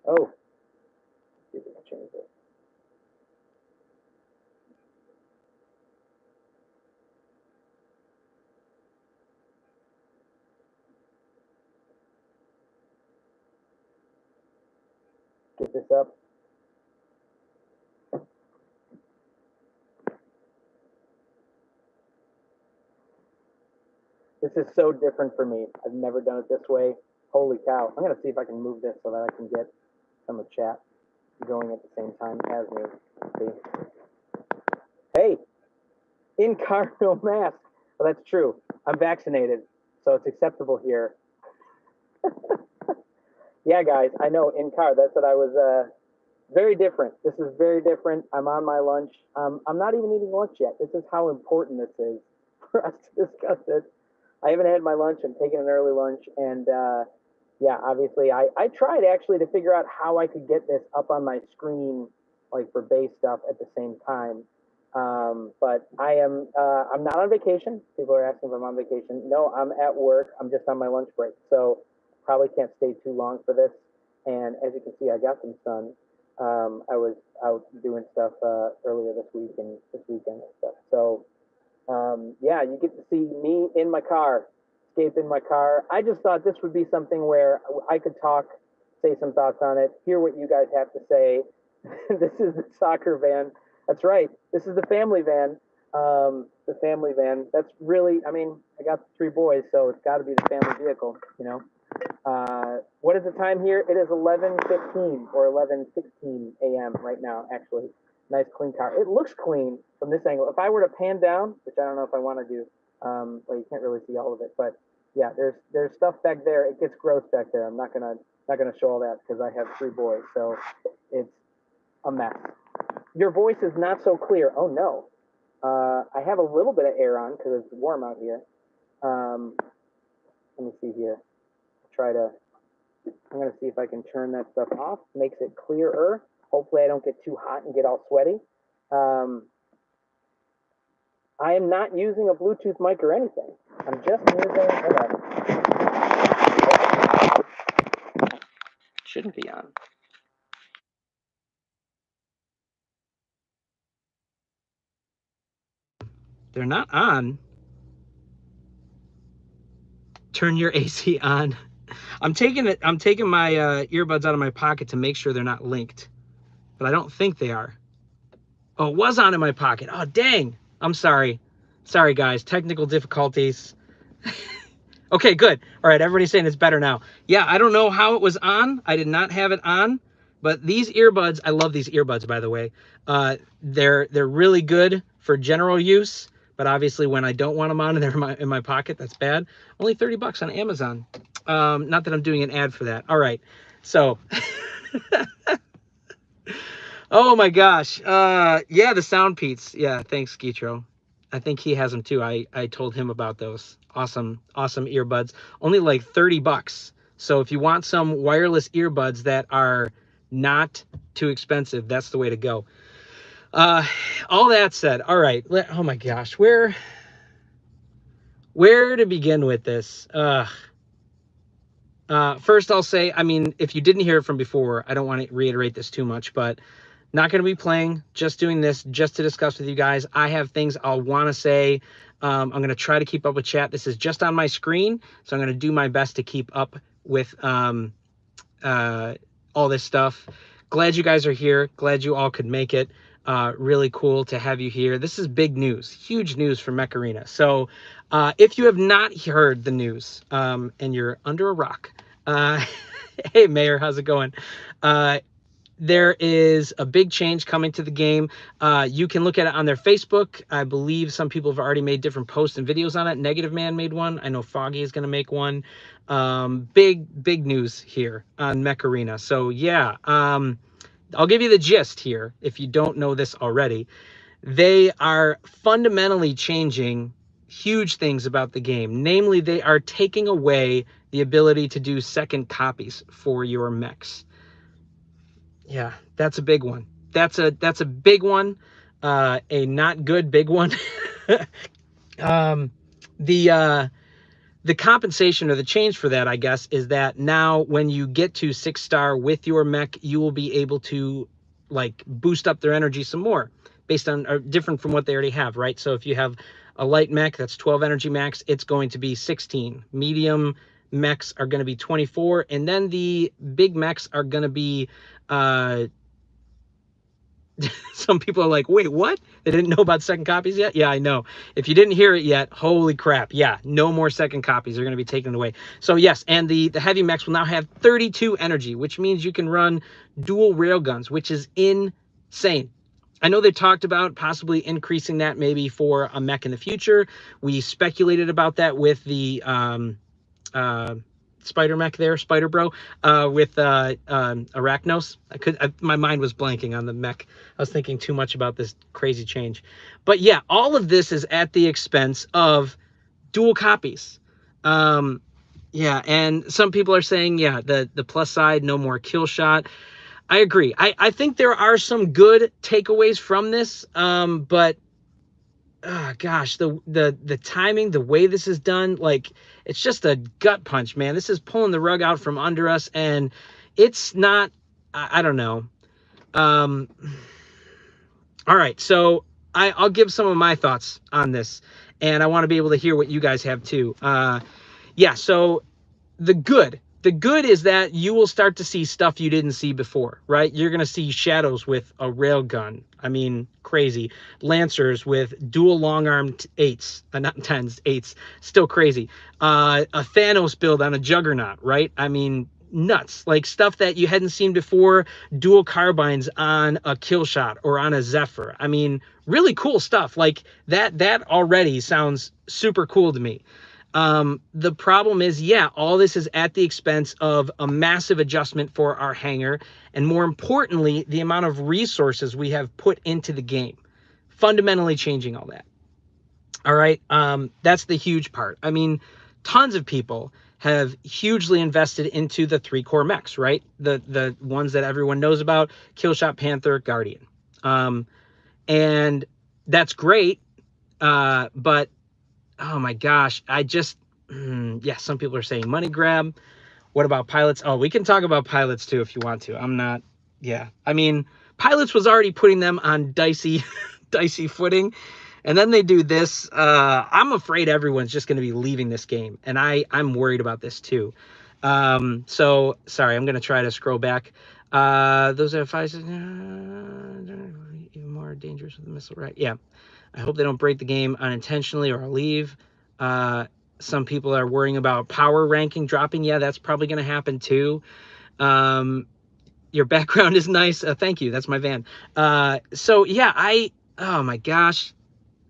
Oh, see if we can change it. Get this up. This is so different for me. I've never done it this way. Holy cow. I'm going to see if I can move this so that I can get some of the chat going at the same time as me. See? Hey, in-car no mask. Well, that's true. I'm vaccinated, so it's acceptable here. Yeah, guys, I know, in-car. That's what I was... very different. This is very different. I'm on my lunch. I'm not even eating lunch yet. This is how important this is for us to discuss it. I haven't had my lunch. I'm taking an early lunch. And yeah, obviously, I tried actually to figure out how I could get this up on my screen, like for base stuff at the same time. But I'm not on vacation. People are asking if I'm on vacation. No, I'm at work. I'm just on my lunch break. So probably can't stay too long for this. And as you can see, I got some sun. I was out doing stuff earlier this week and this weekend and stuff. So, yeah, you get to see me in my car, escape in my car. I just thought this would be something where I could talk, say some thoughts on it, hear what you guys have to say. This is the soccer van. That's right. This is the family van. The family van. That's really, I mean, I got 3 boys, so it's got to be the family vehicle, you know. What is the time here? It is 11:15 or 11:16 a.m. right now, actually. Nice clean car. It looks clean from this angle. If I were to pan down, which I don't know if I want to do, well, you can't really see all of it, but yeah, there's stuff back there. It gets gross back there. I'm not gonna show all that because I have 3 boys, so it's a mess. Your voice is not so clear. Oh no. I have a little bit of air on because it's warm out here. Let me see here. I'm going to see if I can turn that stuff off. Makes it clearer. Hopefully I don't get too hot and get all sweaty. I am not using a Bluetooth mic or anything. I'm just using, shouldn't be on. They're not on. Turn your AC on. I'm taking my earbuds out of my pocket to make sure they're not linked, but I don't think they are. Oh, it was on in my pocket. Oh, dang. I'm sorry. Sorry, guys. Technical difficulties. Okay, good. All right, everybody's saying it's better now. Yeah, I don't know how it was on. I did not have it on, but these earbuds, I love these earbuds, by the way. They're really good for general use, but obviously when I don't want them on and they're in my pocket, that's bad. Only 30 bucks on Amazon. Not that I'm doing an ad for that. All right, so... Oh my gosh. Yeah, the Sound Peats. Yeah, thanks, Skitro. I think he has them too. I told him about those. Awesome earbuds. Only like 30 bucks. So if you want some wireless earbuds that are not too expensive, that's the way to go. All that said, all right. Oh my gosh, where to begin with this? First I'll say, I mean, if you didn't hear it from before, I don't want to reiterate this too much, but not going to be playing, just doing this, just to discuss with you guys. I have things I'll want to say. I'm going to try to keep up with chat. This is just on my screen, so I'm going to do my best to keep up with all this stuff. Glad you guys are here. Glad you all could make it. Really cool to have you here. This is big news, huge news for Mech Arena. So if you have not heard the news and you're under a rock, hey, Mayor, how's it going? There is a big change coming to the game. You can look at it on their Facebook. I believe some people have already made different posts and videos on it. Negative Man made one. I know Foggy is going to make one. Big news here on Mech Arena. So yeah, I'll give you the gist here if you don't know this already. They are fundamentally changing huge things about the game. Namely, they are taking away the ability to do second copies for your mechs. Yeah, that's a big one. That's a big one. A not good big one. the compensation or the change for that, I guess, is that now when you get to 6-star with your mech, you will be able to like boost up their energy some more based on, or different from what they already have, right? So if you have a light mech that's 12 energy max, it's going to be 16. Medium mechs are going to be 24, and then the big mechs are going to be some people are like, wait, what? They didn't know about second copies yet? Yeah, I know. If you didn't hear it yet, holy crap. Yeah, no more second copies. They're going to be taken away. So yes, and the heavy mechs will now have 32 energy, which means you can run dual railguns, which is insane. I know they talked about possibly increasing that maybe for a mech in the future. We speculated about that with the uh, Spider Mech there, Spider Bro, with Arachnos. My mind was blanking on the mech. I was thinking too much about this crazy change. But yeah, all of this is at the expense of dual copies. Um, yeah, and some people are saying, yeah, the plus side, no more kill shot. I agree. I think there are some good takeaways from this, but oh gosh, the timing, the way this is done, like it's just a gut punch, man. This is pulling the rug out from under us, and it's not. I don't know. Um, all right, so I'll give some of my thoughts on this, and I want to be able to hear what you guys have too. Yeah, so the good is that you will start to see stuff you didn't see before, right? You're going to see shadows with a rail gun. I mean, crazy. Lancers with dual long-armed 8s, not 10s, 8s. Still crazy. A Thanos build on a Juggernaut, right? I mean, nuts. Like stuff that you hadn't seen before. Dual carbines on a Killshot or on a Zephyr. I mean, really cool stuff. Like that already sounds super cool to me. The problem is, yeah, all this is at the expense of a massive adjustment for our hangar, and more importantly, the amount of resources we have put into the game, fundamentally changing all that. All right, that's the huge part. I mean, tons of people have hugely invested into the 3 core mechs, right? The ones that everyone knows about: Killshot, Panther, Guardian, and that's great. But oh my gosh, I just, yeah, some people are saying money grab. What about pilots? Oh, we can talk about pilots too if you want to. I'm not, yeah. I mean, pilots was already putting them on dicey, dicey footing. And then they do this. I'm afraid everyone's just going to be leaving this game. And I'm worried about this too. So, sorry, I'm going to try to scroll back. Those are 5, even more dangerous with the missile, right? Yeah. I hope they don't break the game unintentionally or leave. Some people are worrying about power ranking dropping. Yeah, that's probably going to happen too. Your background is nice. Thank you. That's my van. So yeah, oh my gosh.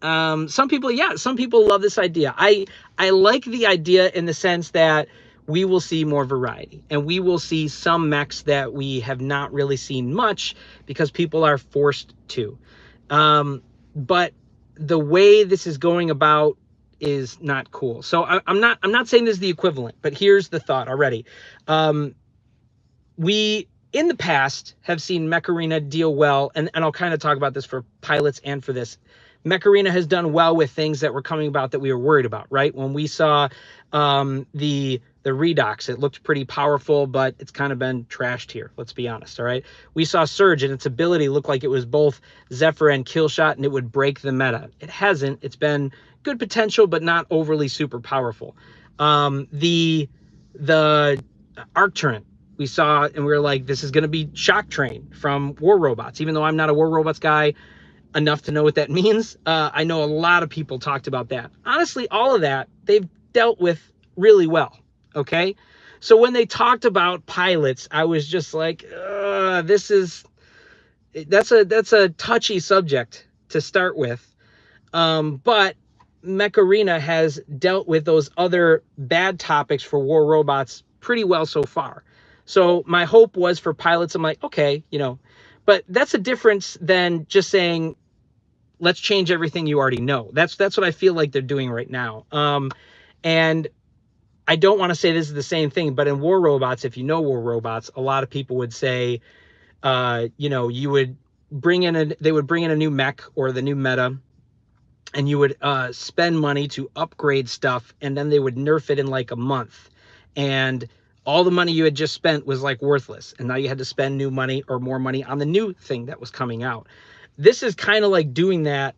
Some people, yeah, some people love this idea. I like the idea in the sense that we will see more variety, and we will see some mechs that we have not really seen much because people are forced to. But the way this is going about is not cool. So I'm not saying this is the equivalent, but here's the thought already. We in the past have seen Mech Arena deal well, and I'll kind of talk about this for pilots and for this. Mech Arena has done well with things that were coming about that we were worried about, right? When we saw the Redox, it looked pretty powerful, but it's kind of been trashed here, let's be honest, all right? We saw Surge, and its ability looked like it was both Zephyr and Killshot, and it would break the meta. It hasn't. It's been good potential, but not overly super powerful. The Arcturant, we saw, and we were like, this is going to be Shock Train from War Robots. Even though I'm not a War Robots guy enough to know what that means, I know a lot of people talked about that. Honestly, all of that they've dealt with really well. Okay, so when they talked about pilots, I was just like, that's a touchy subject to start with. But Mech Arena has dealt with those other bad topics for War Robots pretty well so far. So my hope was for pilots, I'm like, okay, but that's a difference than just saying, let's change everything you already know. That's what I feel like they're doing right now. And I don't want to say this is the same thing, but in War Robots, if you know War Robots, a lot of people would say, you would they would bring in a new mech or the new meta, and you would spend money to upgrade stuff, and then they would nerf it in like a month, and all the money you had just spent was like worthless, and now you had to spend new money or more money on the new thing that was coming out. This is kind of like doing that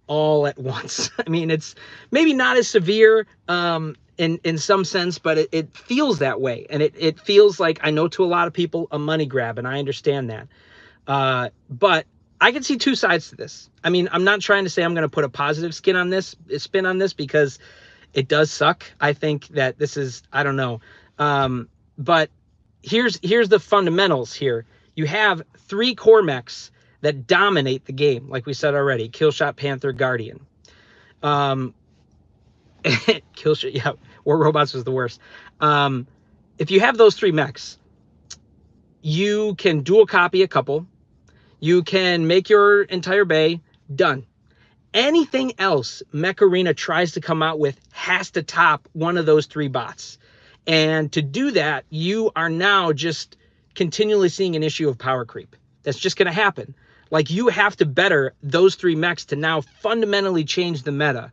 all at once. I mean, it's maybe not as severe in some sense, but it feels that way, and it feels like, I know to a lot of people, a money grab, and I understand that. But I can see two sides to this. I mean, I'm not trying to say I'm going to put a positive spin on this, because it does suck. I think that this is, I don't know. But here's the fundamentals here. You have 3 core mechs that dominate the game, like we said already: Killshot, Panther, Guardian. Killshot, yeah, War Robots was the worst. If you have those 3 mechs, you can dual copy a couple. You can make your entire bay, done. Anything else Mech Arena tries to come out with has to top one of those 3 bots. And to do that, you are now just continually seeing an issue of power creep. That's just going to happen. Like, you have to better those 3 mechs to now fundamentally change the meta,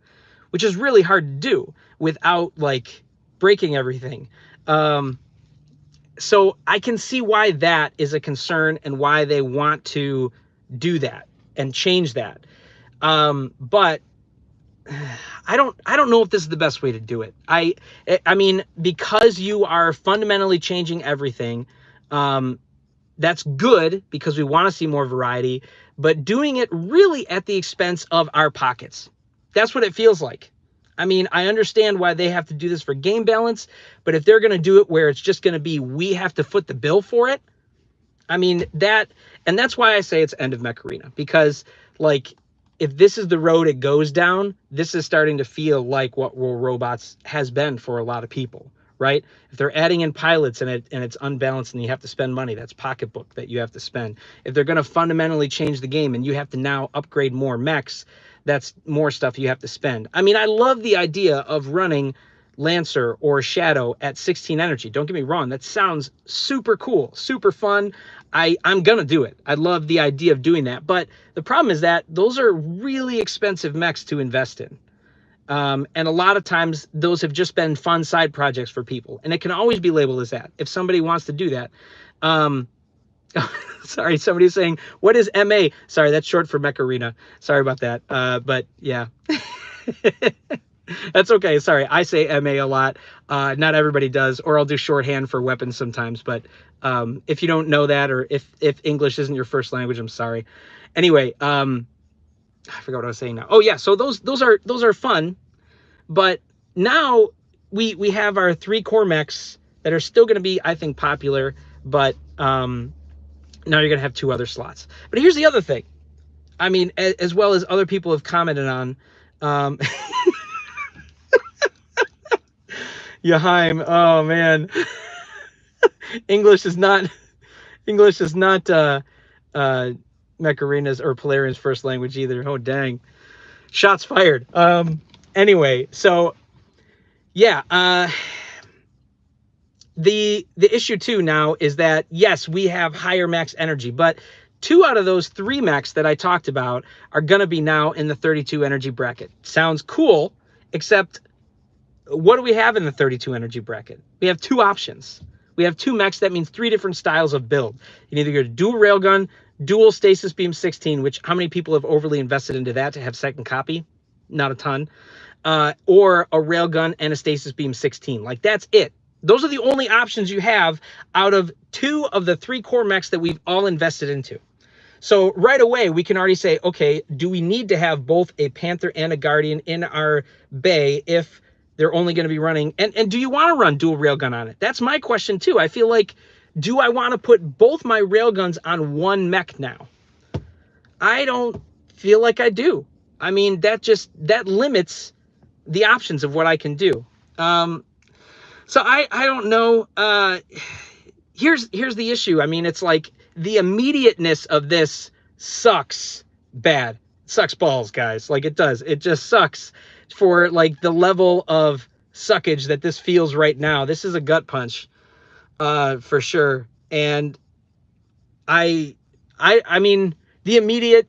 which is really hard to do without like breaking everything. So I can see why that is a concern and why they want to do that and change that. But I don't know if this is the best way to do it. I mean, because you are fundamentally changing everything, that's good, because we want to see more variety, but doing it really at the expense of our pockets. That's what it feels like. I mean, I understand why they have to do this for game balance, but if they're going to do it where it's just going to be, we have to foot the bill for it, I mean, and that's why I say it's end of Mech Arena, because like, if this is the road it goes down, this is starting to feel like what War Robots has been for a lot of people, right? If they're adding in pilots and it's unbalanced and you have to spend money, that's pocketbook that you have to spend. If they're going to fundamentally change the game and you have to now upgrade more mechs, that's more stuff you have to spend. I mean, I love the idea of running Lancer or Shadow at 16 energy. Don't get me wrong, that sounds super cool, super fun. I'm gonna do it. I love the idea of doing that, but the problem is that those are really expensive mechs to invest in. And a lot of times those have just been fun side projects for people, and it can always be labeled as that if somebody wants to do that. Sorry, somebody's saying, what is MA? Sorry, that's short for Mech Arena. Sorry about that. But yeah. That's okay. Sorry, I say MA a lot. Not everybody does, or I'll do shorthand for weapons sometimes. But if you don't know that, or if English isn't your first language, I'm sorry. Anyway, I forgot what I was saying now. Oh yeah, so those are fun, but now we have our 3 core mechs that are still going to be, I think, popular, but now you're going to have 2 other slots. But here's the other thing. I mean, as well as other people have commented on. Yaheim, oh man. English is not Mech Arena's or Polarian's first language either. Oh dang. Shots fired. Anyway, so yeah, the issue too now is that yes, we have higher max energy, but 2 out of those 3 mechs that I talked about are gonna be now in the 32 energy bracket. Sounds cool, except what do we have in the 32 energy bracket? We have 2 options. We have 2 mechs. That means 3 different styles of build. You can either go to dual railgun, dual stasis beam 16, which how many people have overly invested into that to have second copy? Not a ton. Or a railgun and a stasis beam 16. Like, that's it. Those are the only options you have out of 2 of the 3 core mechs that we've all invested into. So right away, we can already say, okay, do we need to have both a Panther and a Guardian in our bay if they're only going to be running? And do you want to run dual railgun on it? That's my question too. I feel like, do I want to put both my railguns on one mech now? I don't feel like I do. I mean, that limits the options of what I can do. So I don't know. Here's the issue. I mean, it's like the immediateness of this sucks bad. It sucks balls, guys. Like, it does. It just sucks for like the level of suckage that this feels right now. This is a gut punch, for sure. And I mean, the immediate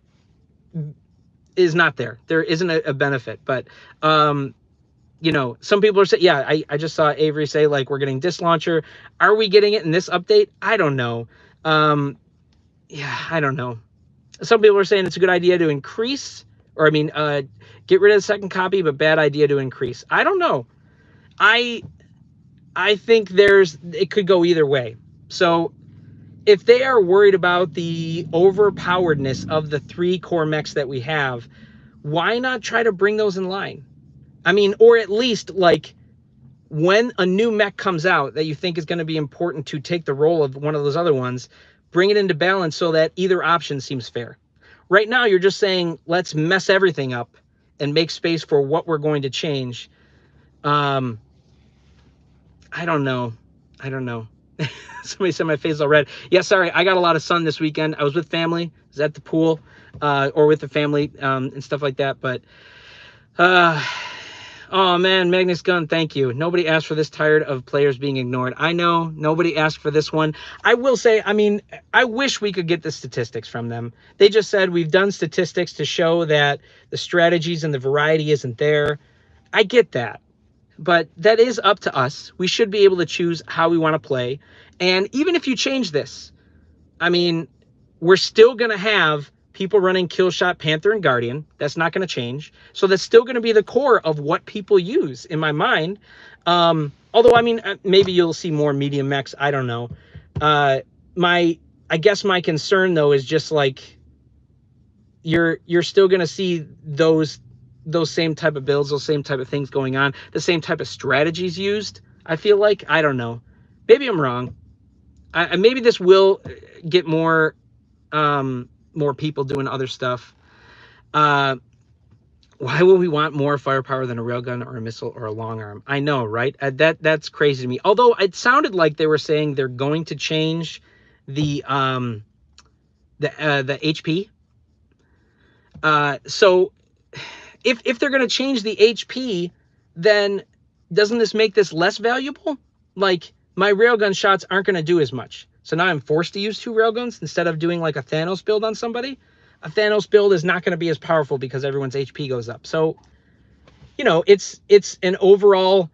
is not there. There isn't a benefit. But you know, some people are saying, yeah, I just saw Avery say, like, we're getting disc launcher. Are we getting it in this update? I don't know. Yeah, I don't know. Some people are saying it's a good idea to increase, or I mean, get rid of the second copy, but bad idea to increase. I don't know. I think it could go either way. So if they are worried about the overpoweredness of the 3 core mechs that we have, why not try to bring those in line? I mean, or at least, like, when a new mech comes out that you think is going to be important to take the role of one of those other ones, bring it into balance so that either option seems fair. Right now, you're just saying, let's mess everything up and make space for what we're going to change. I don't know. I don't know. Somebody said my face is all red. Yeah, sorry. I got a lot of sun this weekend. I was with family. I was at the pool or with the family and stuff like that. But oh man, Magnus Gunn, thank you. Nobody asked for this. Tired of players being ignored. I know nobody asked for this one. I will say, I mean, I wish we could get the statistics from them. They just said we've done statistics to show that the strategies and the variety isn't there. I get that. But that is up to us. We should be able to choose how we want to play. And even if you change this, I mean, we're still going to have people running Killshot, Panther, and Guardian. That's not going to change. So that's still going to be the core of what people use in my mind. Although, I mean, maybe you'll see more medium mechs. I don't know. I guess my concern, though, is just like you're still going to see those same type of builds, those same type of things going on, the same type of strategies used. I feel like, I don't know. Maybe I'm wrong. Maybe this will get more people doing other stuff. Why would we want more firepower than a railgun or a missile or a long arm? I know, right? That's crazy to me. Although it sounded like they were saying they're going to change the HP. So if they're going to change the HP, then doesn't this make this less valuable? Like, my railgun shots aren't going to do as much. So now I'm forced to use 2 railguns instead of doing like a Thanos build on somebody. A Thanos build is not going to be as powerful because everyone's HP goes up. So, you know, it's an overall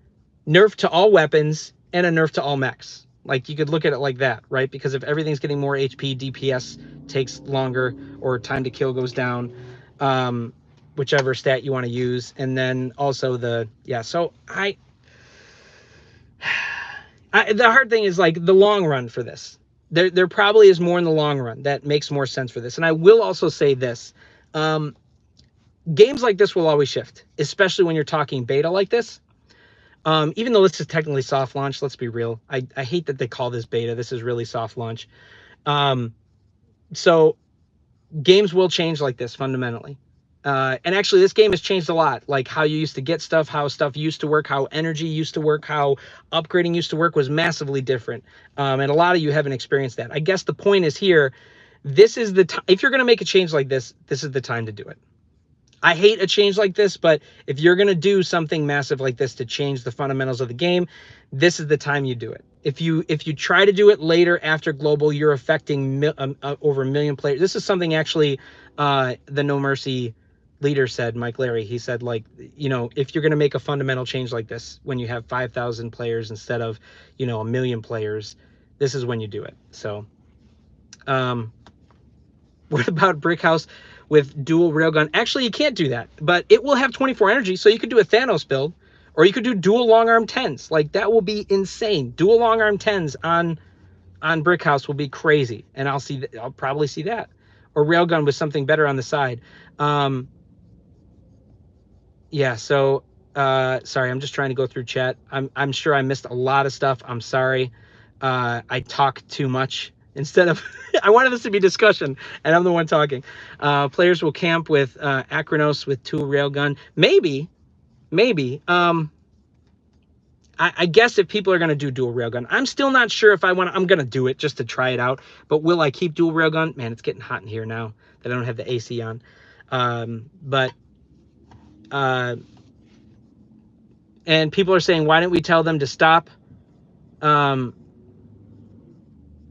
nerf to all weapons and a nerf to all mechs. Like, you could look at it like that, right? Because if everything's getting more HP, DPS takes longer, or time to kill goes down, whichever stat you want to use. And then also so the hard thing is, like, the long run for this. There probably is more in the long run that makes more sense for this. And I will also say this. Games like this will always shift, especially when you're talking beta like this. Even though this is technically soft launch, let's be real. I hate that they call this beta. This is really soft launch. So games will change like this fundamentally. And actually, this game has changed a lot. Like, how you used to get stuff, how stuff used to work, how energy used to work, how upgrading used to work was massively different. And a lot of you haven't experienced that. I guess the point is here, this is the time. If you're going to make a change like this, this is the time to do it. I hate a change like this, but if you're going to do something massive like this to change the fundamentals of the game, this is the time you do it. If you try to do it later after global, you're affecting over 1 million players. This is something actually the No Mercy leader said, Mike Larry. He said, like, you know, if you're going to make a fundamental change like this, when you have 5,000 players instead of, you know, 1 million players, this is when you do it. So what about Brick House with dual railgun? Actually, you can't do that, but it will have 24 energy, so you could do a Thanos build, or you could do dual long arm 10s. Like, that will be insane. Dual long arm 10s on Brick House will be crazy, and I'll probably see that, or railgun with something better on the side. Yeah. So sorry, I'm just trying to go through chat. I'm sure I missed a lot of stuff. I'm sorry. I talk too much. Instead of, I wanted this to be discussion, and I'm the one talking. Players will camp with Akranos with 2 railgun. Maybe. I guess if people are going to do dual railgun, I'm still not sure if I want to. I'm going to do it just to try it out. But will I keep dual railgun? Man, it's getting hot in here now that I don't have the AC on. And people are saying, why didn't we tell them to stop?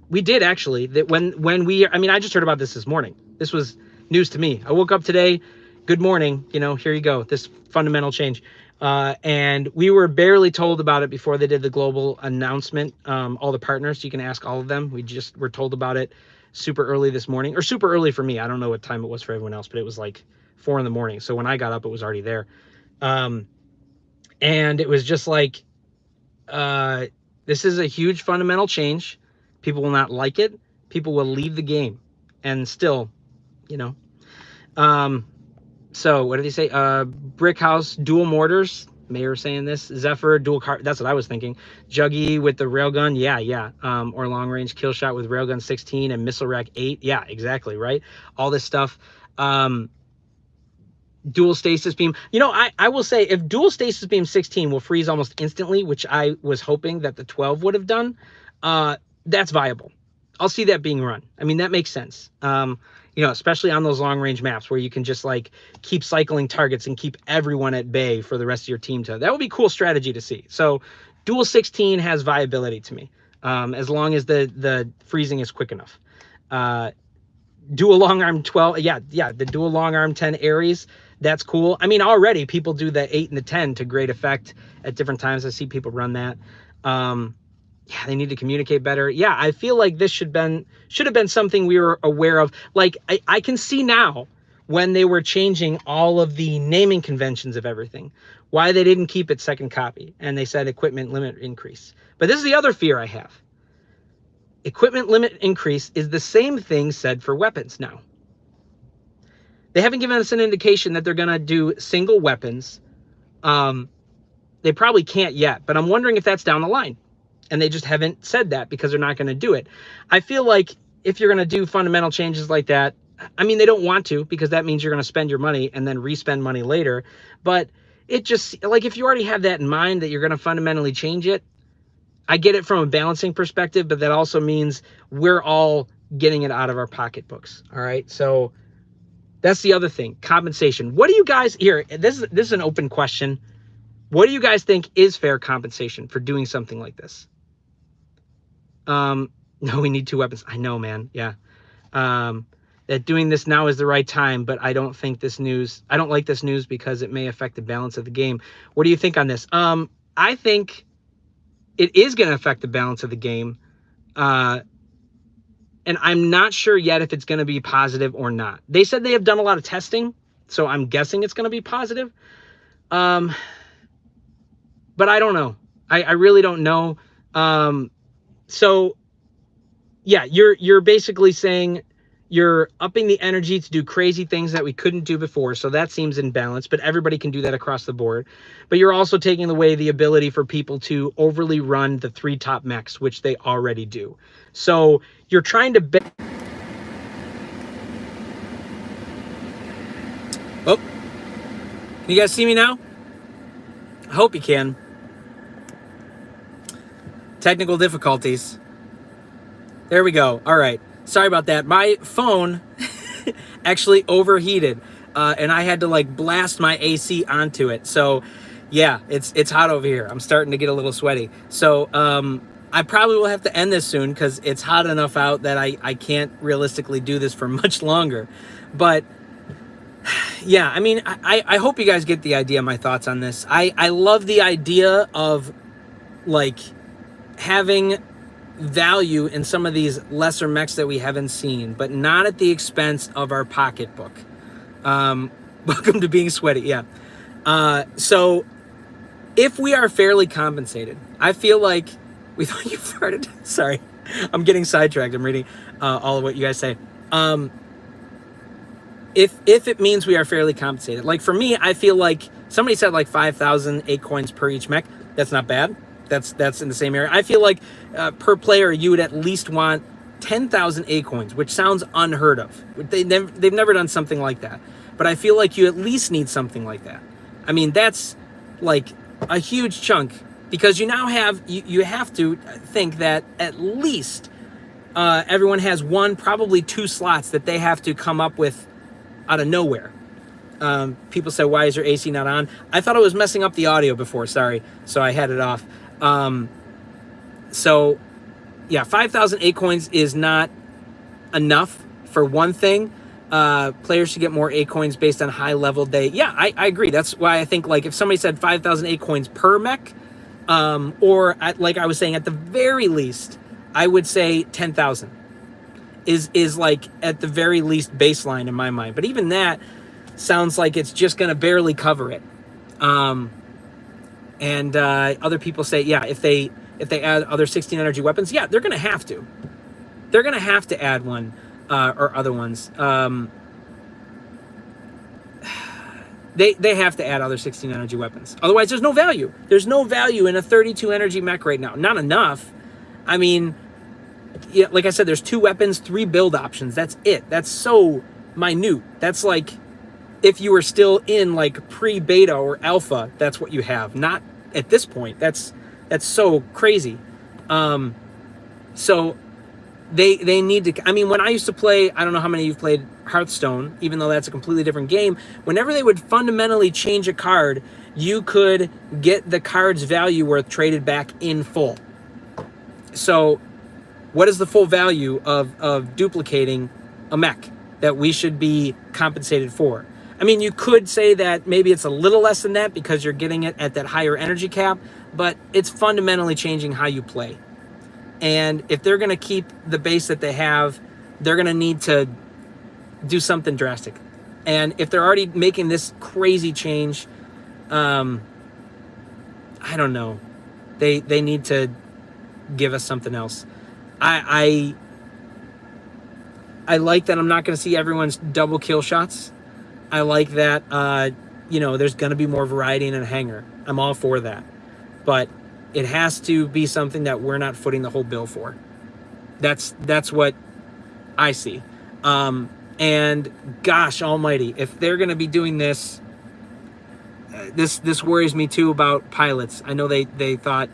We did, actually. That when we, I mean, I just heard about this morning. This was news to me. I woke up today good morning, here you go, this fundamental change. And we were barely told about it before they did the global announcement. All the partners, you can ask all of them. We just were told about it super early this morning, or super early for me. I don't know what time it was for everyone else, but it was like 4 a.m. So when I got up, it was already there. And it was just like, this is a huge fundamental change. People will not like it. People will leave the game. And still, so what did he say? Brick house, dual mortars. Mayor saying this. Zephyr, dual car. That's what I was thinking. Juggy with the railgun. Yeah. Or long range kill shot with railgun 16 and missile rack 8. Yeah, exactly. Right. All this stuff. Dual stasis beam. I will say, if dual stasis beam 16 will freeze almost instantly, which I was hoping that the 12 would have done, that's viable. I'll see that being run. I mean, that makes sense. Especially on those long range maps where you can just like keep cycling targets and keep everyone at bay for the rest of your team that would be cool strategy to see. So dual 16 has viability to me, as long as the freezing is quick enough. Dual long arm 12. Yeah. The dual long arm 10 Ares. That's cool. I mean, already people do the 8 and the 10 to great effect at different times. I see people run that. They need to communicate better. Yeah, I feel like this should have been something we were aware of. Like, I can see now when they were changing all of the naming conventions of everything, why they didn't keep it second copy, and they said equipment limit increase. But this is the other fear I have. Equipment limit increase is the same thing said for weapons now. They haven't given us an indication that they're going to do single weapons. They probably can't yet, but I'm wondering if that's down the line. And they just haven't said that because they're not going to do it. I feel like if you're going to do fundamental changes like that, I mean, they don't want to, because that means you're going to spend your money and then re-spend money later. But it just, like, if you already have that in mind that you're going to fundamentally change it, I get it from a balancing perspective, but that also means we're all getting it out of our pocketbooks. All right. So that's the other thing. Compensation. What do you guys here? This is an open question. What do you guys think is fair compensation for doing something like this? No, we need 2 weapons. I know, man. Yeah. That doing this now is the right time, but I don't like this news because it may affect the balance of the game. What do you think on this? I think it is going to affect the balance of the game. And I'm not sure yet if it's going to be positive or not. They said they have done a lot of testing, so I'm guessing it's going to be positive. But I don't know. I really don't know. So yeah, you're basically saying you're upping the energy to do crazy things that we couldn't do before. So that seems in balance, but everybody can do that across the board. But you're also taking away the ability for people to overly run the 3 top mechs, which they already do. So you're trying to oh, can you guys see me now? I hope you can. Technical difficulties. There we go. All right. Sorry about that. My phone actually overheated, and I had to like blast my AC onto it. So yeah, it's hot over here. I'm starting to get a little sweaty. So I probably will have to end this soon because it's hot enough out that I can't realistically do this for much longer. But yeah, I mean, I hope you guys get the idea, my thoughts on this. I love the idea of like having value in some of these lesser mechs that we haven't seen, but not at the expense of our pocketbook. Welcome to being sweaty. Yeah. So if we are fairly compensated, I feel like we thought you farted. Sorry, I'm getting sidetracked. I'm reading all of what you guys say. If it means we are fairly compensated, like for me, I feel like somebody said like 5,000 8 coins per each mech. That's not bad. That's in the same area. I feel like per player, you would at least want 10,000 8 coins, which sounds unheard of. They've never done something like that. But I feel like you at least need something like that. I mean, that's like a huge chunk, because you now have, you have to think that at least everyone has 1, probably 2 slots that they have to come up with out of nowhere. People say, why is your AC not on? I thought it was messing up the audio before, sorry. So I had it off. So yeah, 5,000 8 coins is not enough for one thing, players should get more A coins based on high level day. Yeah, I agree. That's why I think like if somebody said 5,000 A coins per mech, or like I was saying, at the very least, I would say 10,000 is like at the very least baseline in my mind. But even that sounds like it's just going to barely cover it. And other people say, yeah, if they add other 16 energy weapons, yeah, they're going to have to. They're going to have to add one or other ones. They have to add other 16 energy weapons. Otherwise, there's no value. There's no value in a 32 energy mech right now. Not enough. I mean, yeah, like I said, there's 2 weapons, 3 build options. That's it. That's so minute. That's like if you were still in like pre-beta or alpha, that's what you have. Not at this point. That's so crazy. So they need to, I mean, when I used to play, I don't know how many of you've played Hearthstone, even though that's a completely different game. Whenever they would fundamentally change a card, you could get the card's value worth traded back in full. So what is the full value of duplicating a mech that we should be compensated for? I mean, you could say that maybe it's a little less than that because you're getting it at that higher energy cap, but it's fundamentally changing how you play. And if they're going to keep the base that they have, they're going to need to do something drastic. And if they're already making this crazy change, I don't know. They need to give us something else. I like that I'm not going to see everyone's double kill shots. I like that, there's going to be more variety in a hangar. I'm all for that. But it has to be something that we're not footing the whole bill for. That's what I see. And gosh almighty, if they're going to be doing this, this worries me too about pilots. I know they thought,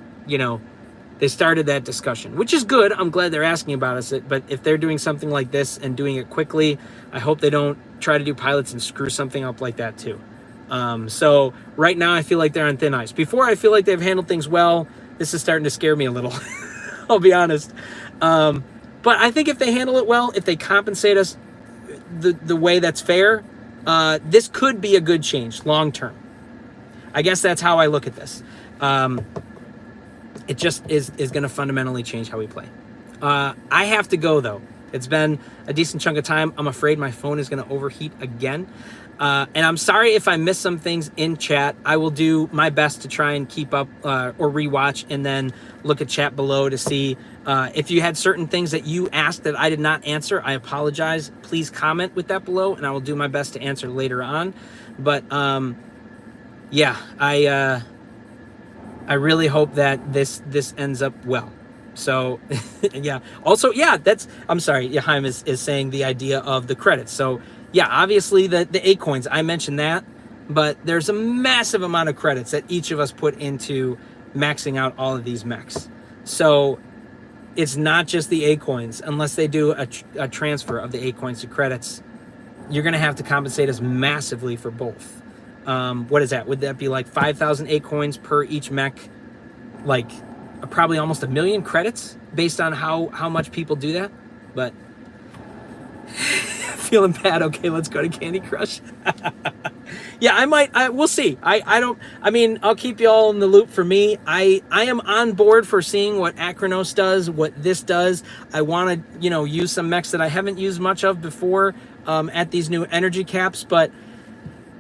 they started that discussion, which is good. I'm glad they're asking about us. But if they're doing something like this and doing it quickly, I hope they don't try to do pilots and screw something up like that too. So right now I feel like they're on thin ice. Before I feel like they've handled things well. This is starting to scare me a little. I'll be honest. But I think if they handle it well, if they compensate us the way that's fair, this could be a good change long term. I guess that's how I look at this. It just is going to fundamentally change how we play. I have to go, though. It's been a decent chunk of time. I'm afraid my phone is going to overheat again. And I'm sorry if I missed some things in chat. I will do my best to try and keep up or rewatch and then look at chat below to see if you had certain things that you asked that I did not answer. I apologize. Please comment with that below, and I will do my best to answer later on. But yeah, I really hope that this ends up well. So yeah. Also, yeah, I'm sorry. Yahaim is saying the idea of the credits. So yeah, obviously the 8 coins, I mentioned that, but there's a massive amount of credits that each of us put into maxing out all of these mechs. So it's not just the 8 coins. Unless they do a transfer of the 8 coins to credits, you're going to have to compensate us massively for both. What is that? Would that be like 5,000 8 coins per each mech? Like probably almost 1 million credits based on how much people do that. But feeling bad. Okay, let's go to Candy Crush. Yeah, we'll see. I'll keep you all in the loop. For me, I am on board for seeing what Acronos does, what this does. I want to, use some mechs that I haven't used much of before at these new energy caps. But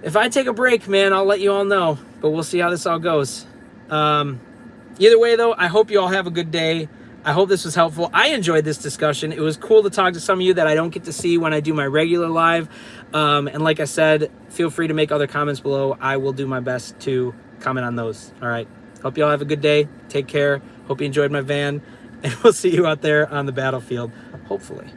if I take a break, man, I'll let you all know. But we'll see how this all goes. Either way, though, I hope you all have a good day. I hope this was helpful. I enjoyed this discussion. It was cool to talk to some of you that I don't get to see when I do my regular live. And like I said, feel free to make other comments below. I will do my best to comment on those. All right. Hope you all have a good day. Take care. Hope you enjoyed my van. And we'll see you out there on the battlefield, hopefully.